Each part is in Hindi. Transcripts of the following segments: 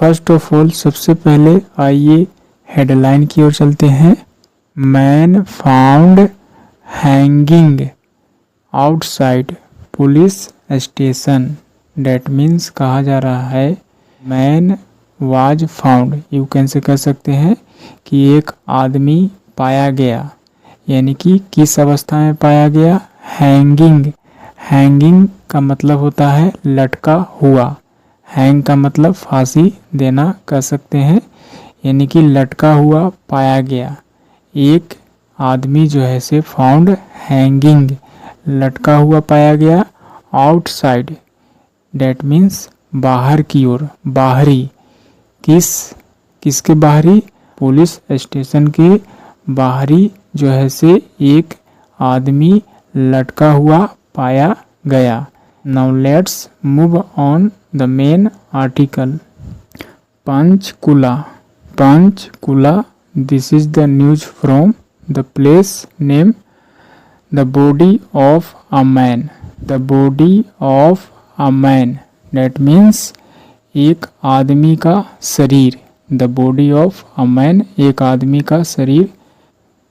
फर्स्ट ऑफ ऑल सबसे पहले आइए हेडलाइन की ओर चलते हैं। Man found hanging outside police station. That means कहा जा रहा है man was found, you can say कह सकते हैं कि एक आदमी पाया गया, यानी कि किस अवस्था में पाया गया, हैंगिंग। हैंगिंग का मतलब होता है लटका हुआ। हैंग का मतलब फांसी देना कह सकते हैं, यानी कि लटका हुआ पाया गया। एक आदमी जो है से फाउंड हैंगिंग, लटका हुआ पाया गया। आउटसाइड डेट मीन्स बाहर की ओर, बाहरी। किसके बाहरी, पुलिस स्टेशन के बाहरी जो है से एक आदमी लटका हुआ पाया गया। Now let's move on the main article. Panchkula. Panchkula, this is the news from the place name the body of a man. The body of a man that means एक आदमी का शरीर। The body of a man, एक आदमी का शरीर।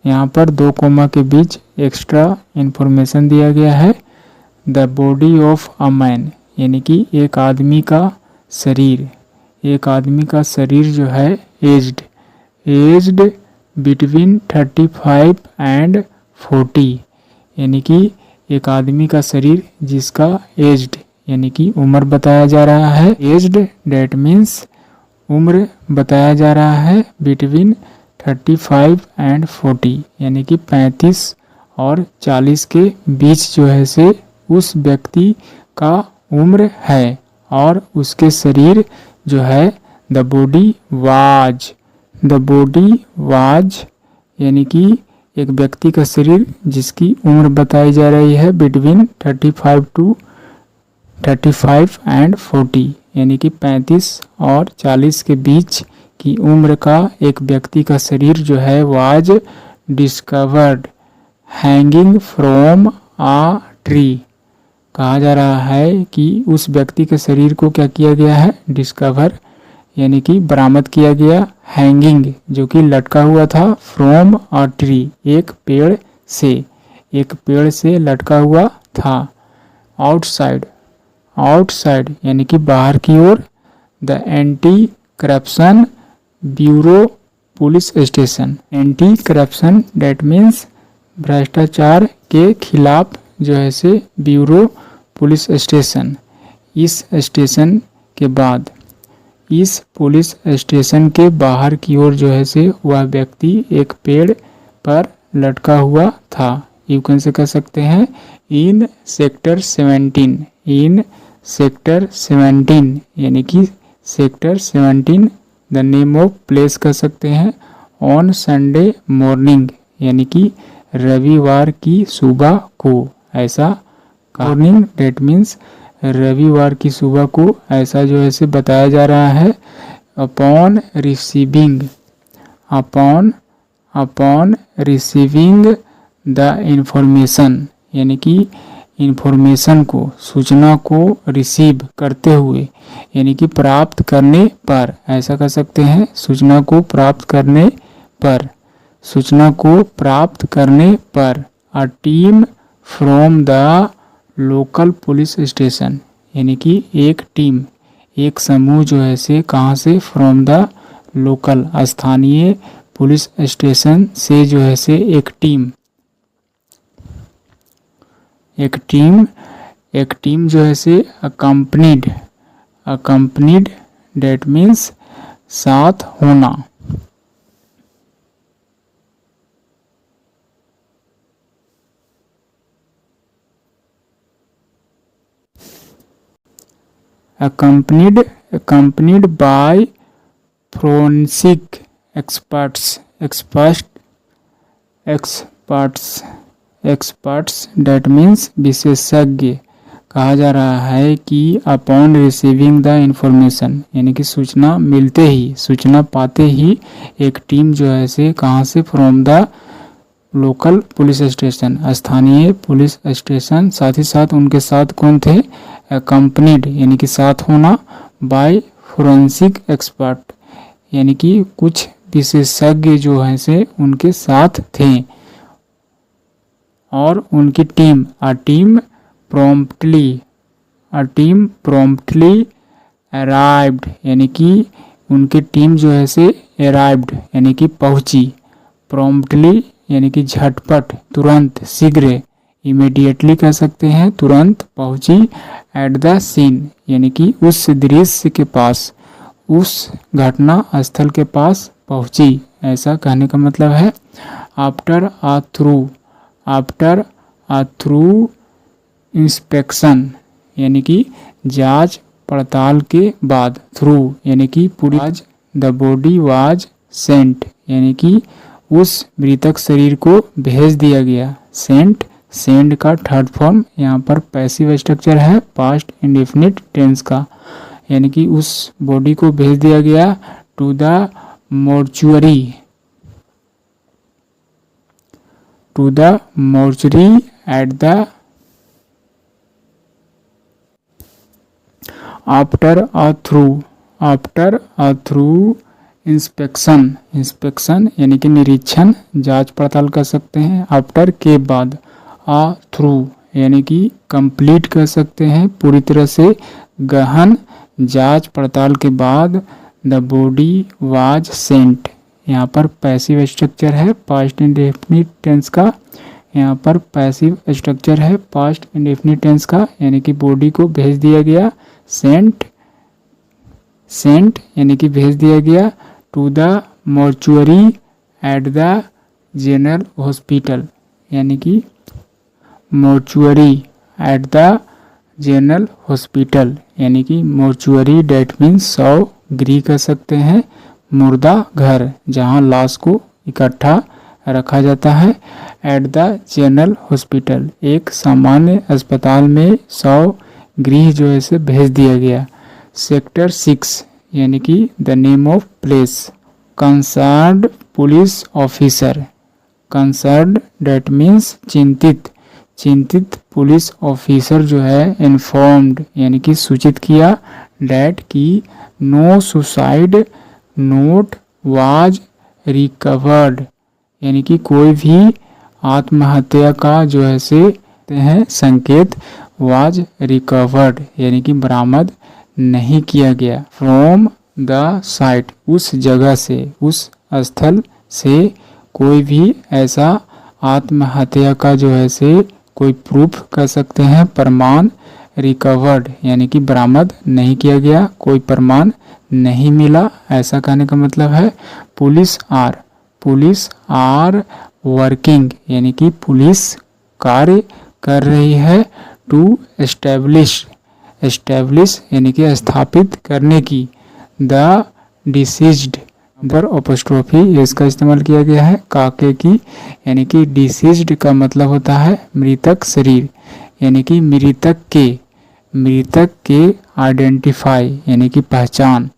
यहाँ पर 2 कोमा के बीच एक्स्ट्रा इंफॉर्मेशन दिया गया है। The body of a man यानी कि एक आदमी का शरीर। एक आदमी का शरीर जो है एज्ड बिटवीन 35 एंड 40, यानी कि एक आदमी का शरीर जिसका एज्ड यानी कि उम्र बताया जा रहा है। एज्ड डेट मीन्स उम्र बताया जा रहा है बिटवीन 35 एंड 40, यानी कि 35 और 40 के बीच जो है से उस व्यक्ति का उम्र है और उसके शरीर जो है the body was. The body was यानी कि एक व्यक्ति का शरीर जिसकी उम्र बताई जा रही है बिटवीन 35 एंड 40, यानी कि 35 और 40 के बीच की उम्र का एक व्यक्ति का शरीर जो है was discovered hanging from a tree. कहा जा रहा है कि उस व्यक्ति के शरीर को क्या किया गया है, डिस्कवर यानी कि बरामद किया गया, हैंगिंग जो कि लटका हुआ था, फ्रॉम अ ट्री एक पेड़ से, एक पेड़ से लटका हुआ था। आउटसाइड, आउटसाइड यानी कि बाहर की ओर, the anti corruption bureau police station. Anti corruption that means भ्रष्टाचार के खिलाफ जो है से ब्यूरो पुलिस स्टेशन। इस स्टेशन के बाद, इस पुलिस स्टेशन के बाहर की ओर जो है से वह व्यक्ति एक पेड़ पर लटका हुआ था। यू कैन से कह सकते हैं इन सेक्टर 17, इन सेक्टर 17 यानी कि sector 17 the name of place कह सकते हैं। ऑन संडे मॉर्निंग यानी कि रविवार की सुबह को, ऐसा मॉर्निंग डेट मीन्स रविवार की सुबह को ऐसा जो है से बताया जा रहा है। Upon receiving, upon receiving the information यानी कि इंफॉर्मेशन को, सूचना को रिसीव करते हुए यानी कि प्राप्त करने पर, ऐसा कह सकते हैं सूचना को प्राप्त करने पर, सूचना को प्राप्त करने पर a team from the local police station यानी कि एक टीम, एक समूह जो है से कहाँ से, फ्रॉम द लोकल स्थानीय पुलिस स्टेशन से जो है से एक टीम जो है से अकम्पनीड डेट मीन्स साथ होना। accompanied by forensic experts that means विशेषज्ञ। कहा जा रहा है कि अपॉन रिसीविंग द इंफॉर्मेशन यानी कि सूचना मिलते ही, सूचना पाते ही एक टीम जो है से कहाँ से, from the local police station, स्थानीय पुलिस स्टेशन, साथ ही साथ उनके साथ कौन थे, अकम्पनीड यानी कि साथ होना, बाय फोरेंसिक एक्सपर्ट यानी कि कुछ विशेषज्ञ जो हैं से उनके साथ थे और उनकी टीम promptly arrived यानी कि उनकी टीम जो है से arrived यानी कि पहुंची, promptly यानी कि झटपट, तुरंत, शीघ्र, इमीडिएटली कह सकते हैं, तुरंत पहुंची, एट द सीन यानी कि उस दृश्य के पास, उस घटना स्थल के पास पहुंची, ऐसा कहने का मतलब है। आफ्टर अ थ्रू इंस्पेक्शन यानी कि जांच पड़ताल के बाद, थ्रू यानी कि पूरी, द बॉडी वाज सेंट यानी कि उस मृतक शरीर को भेज दिया गया। सेंड का थर्ड फॉर्म यहाँ पर पैसिव स्ट्रक्चर है, पास्ट इंडेफिनिट टेंस का, यानी कि उस बॉडी को भेज दिया गया to the mortuary at the after a through inspection यानी कि निरीक्षण, जांच पड़ताल कर सकते हैं। आफ्टर के बाद, अ थ्रू यानी कि कंप्लीट कर सकते हैं, पूरी तरह से, गहन जांच पड़ताल के बाद, द बॉडी वाज सेंट यहाँ पर पैसिव स्ट्रक्चर है, पास्ट इंडेफिनिट टेंस का, यहाँ पर पैसिव स्ट्रक्चर है पास्ट इंडेफिनिट टेंस का, यानी कि बॉडी को भेज दिया गया, सेंट यानी कि भेज दिया गया, to the mortuary at the general hospital यानी कि mortuary at the general hospital यानी कि मोर्चुअरी, डेट मीन्स शव, गृह कह सकते हैं, मुर्दा घर जहां लाश को इकट्ठा रखा जाता है। एट द जनरल हॉस्पिटल एक सामान्य अस्पताल में शव गृह जो है से भेज दिया गया। सेक्टर 6 यानी कि the name of place, concerned police officer, concerned that means चिंतित पुलिस ऑफिसर जो है, इन्फॉर्म्ड यानी कि सूचित किया, डेट की no suicide note was recovered यानी कि कोई भी आत्महत्या का जो है से संकेत, वाज रिकवर्ड यानी कि बरामद नहीं किया गया, फ्रॉम द साइट उस जगह से, उस स्थल से कोई भी ऐसा आत्महत्या का जो है से कोई प्रूफ कर सकते हैं, प्रमाण, रिकवर्ड यानी कि बरामद नहीं किया गया, कोई प्रमाण नहीं मिला, ऐसा कहने का मतलब है। पुलिस आर वर्किंग यानी कि पुलिस कार्य कर रही है, टू एस्टेब्लिश यानी कि स्थापित करने की, द डिसीज्ड पर अपोस्ट्रोफी इसका इस्तेमाल किया गया है, काके की यानी कि डिसीज्ड का मतलब होता है मृतक शरीर यानी कि मृतक के आइडेंटिफाई यानी कि पहचान,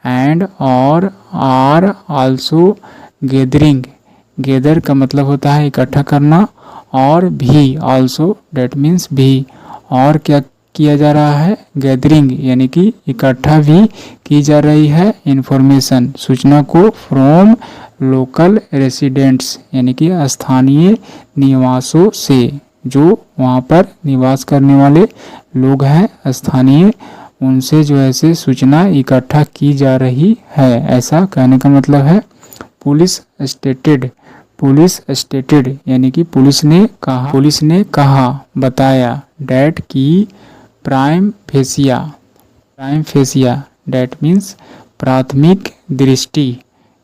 एंड और आर आल्सो गैदर का मतलब होता है इकट्ठा करना, और भी आल्सो डेट मीन्स भी, और क्या किया जा रहा है, गैदरिंग यानी कि इकट्ठा भी की जा रही है, इंफॉर्मेशन सूचना को, फ्रॉम लोकल रेसिडेंट्स यानी कि स्थानीय निवासों से, जो वहाँ पर निवास करने वाले लोग हैं स्थानीय, उनसे जो है सूचना इकट्ठा की जा रही है, ऐसा कहने का मतलब है। पुलिस स्टेटेड यानी कि पुलिस ने कहा, बताया, डेट की प्राइम फेसिया डेट मीन्स प्राथमिक दृष्टि,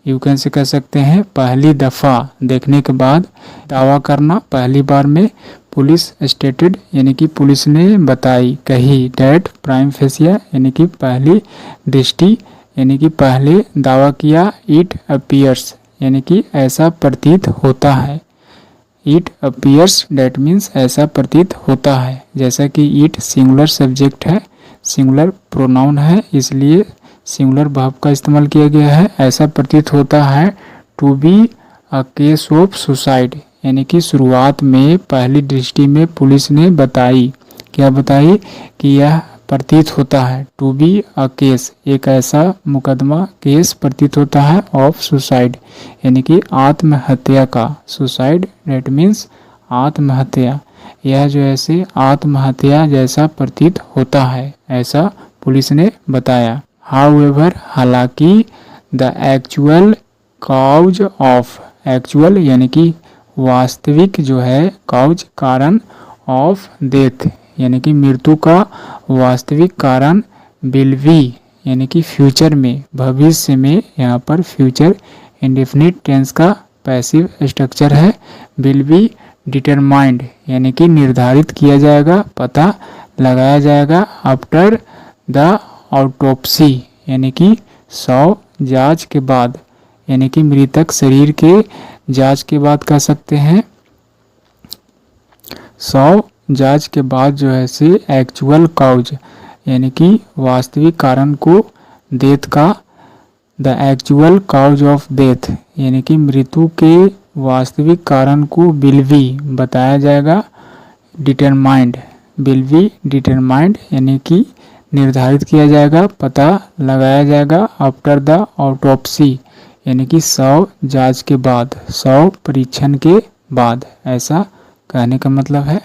यू कैन से कह सकते हैं पहली दफा देखने के बाद दावा करना, पहली बार में पुलिस स्टेटेड यानी कि पुलिस ने बताई, कही, डेट प्राइम फेसिया यानी कि पहली दृष्टि यानी कि पहले दावा किया, इट अपीयर्स यानी कि ऐसा प्रतीत होता है, इट अपीयर्स डेट मीन्स ऐसा प्रतीत होता है, जैसा कि इट सिंगुलर सब्जेक्ट है, सिंगुलर प्रोनाउन है, इसलिए सिंगुलर वर्ब का इस्तेमाल किया गया है, ऐसा प्रतीत होता है, to be a case of suicide यानी कि शुरुआत में पहली दृष्टि में पुलिस ने बताई, क्या बताई कि यह प्रतीत होता है। टू बी अ केस, एक ऐसा मुकदमा केस प्रतीत होता है ऑफ सुसाइड, यानी कि आत्महत्या का। सुसाइड डेट मीन्स आत्महत्या, यह जो ऐसे आत्महत्या जैसा प्रतीत होता है, ऐसा पुलिस ने बताया। हाउएवर, हालांकि the actual cause of, actual यानी कि वास्तविक जो है, काउज कारण, ऑफ डेथ यानी कि मृत्यु का वास्तविक कारण, विल बी यानी कि फ्यूचर में, भविष्य में, यहाँ पर फ्यूचर इंडेफिनिट टेंस का पैसिव स्ट्रक्चर है। विल बी डिटरमाइंड यानी कि निर्धारित किया जाएगा, पता लगाया जाएगा। आफ्टर द ऑटोप्सी यानी कि शव जांच के बाद, यानी कि मृतक शरीर के जांच के बाद कह सकते हैं। शव जांच के बाद जो है से एक्चुअल काउज यानी कि वास्तविक कारण को, डेथ का, the actual cause of death यानी कि मृत्यु के वास्तविक कारण को विल बी बताया जाएगा। डिटरमाइंड, विल बी डिटरमाइंड यानी कि निर्धारित किया जाएगा, पता लगाया जाएगा। आफ्टर द ऑटोप्सी यानी कि शव जांच के बाद, शव परीक्षण के बाद, ऐसा कहने का मतलब है।